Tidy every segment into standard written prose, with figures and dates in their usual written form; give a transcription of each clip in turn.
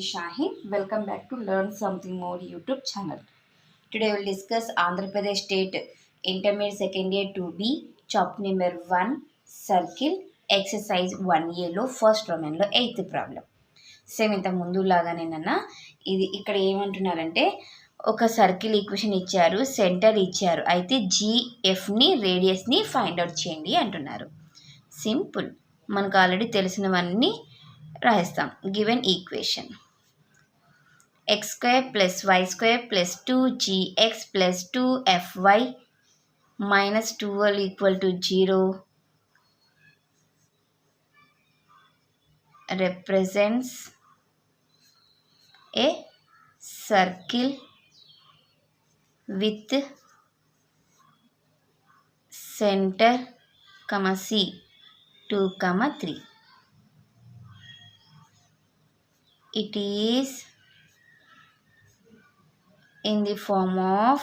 is Shahin. Welcome back to Learn Something More YouTube channel. Today we will discuss Andhra Pradesh State Intermediate Second Year 2B Chapter number 1 Circle Exercise 1A లో first డొమైన్లో 8th problem. Same ఇంత ముందు లాగానేనన్నా ఇది ఇక్కడ ఏమంటున్నారంటే ఒక circle equation ఇచ్చారు, centre ఇచ్చారు, అయితే జిఎఫ్ని రేడియస్ని ఫైండ్ అవుట్ చేయండి అంటున్నారు. సింపుల్, మనకు ఆల్రెడీ తెలిసినవన్నీ రాస్తాం. Given equation x square plus y square plus 2gx plus 2fy minus 12 equal to 0 represents a circle with center C 2, 3. It is in the form of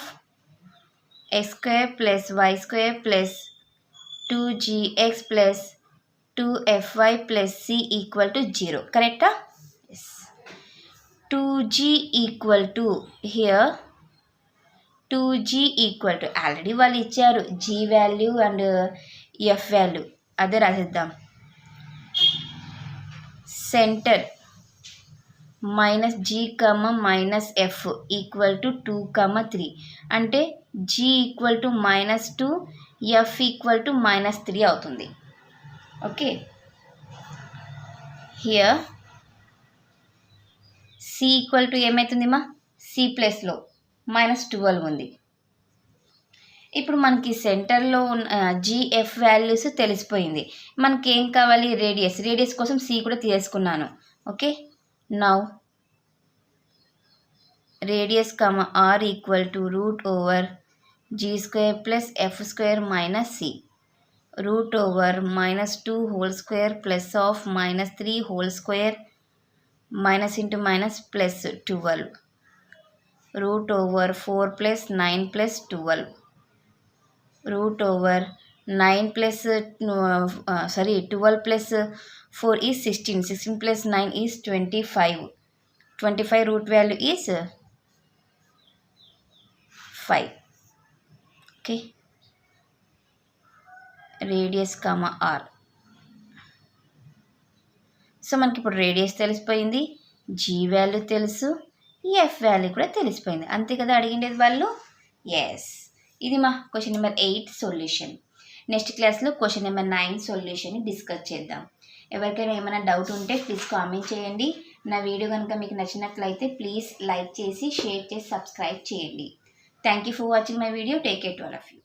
x square plus y square plus 2gx plus 2fy plus c equal to 0. Correct? Yes. 2g equal to, here 2g equal to, already వాళ్ళు ఇచ్చారు g value and f value, అదే రాసిద్దాం. Centre minus g minus f equal to 2, 3 అంటే g equal to -2, f equal to -3 అవుతుంది. Okay, here c equal to ఏమవుతుంది మా c ప్లస్లో -12 ఉంది. ఇప్పుడు మనకి సెంటర్లో ఉన్న జిఎఫ్ వాల్యూస్ తెలిసిపోయింది. మనకి ఏం కావాలి? రేడియస్ కోసం c కూడా తీసుకున్నాను. Okay, now radius r equal to root over g square plus f square minus c root over -2 whole square plus of -3 whole square minus into minus plus 12 root over 4 plus 9 plus 12 root over 9 plus 12 plus 4 is 16, 16 plus 9 is 25 root value is 5. Okay, radius r. So మనకి ఇప్పుడు radius తెలిసిపోయింది, g value తెలుసు, f value కూడా తెలిసిపోయింది. అంతే కదా అడిగిండేది వాళ్ళు? Yes, ఇది మా క్వశ్చన్ నెంబర్ 8 సొల్యూషన్. నెక్స్ట్ క్లాస్లో క్వశ్చన్ నెంబర్ 9 సొల్యూషన్ని డిస్కస్ చేద్దాం. ఎవరికైనా ఏమైనా డౌట్ ఉంటే ప్లీజ్ కామెంట్ చేయండి. నా వీడియో కనుక మీకు నచ్చినట్లయితే ప్లీజ్ లైక్ చేసి, షేర్ చేసి, సబ్స్క్రైబ్ చేయండి. Thank you for watching my video. Take care to all of you.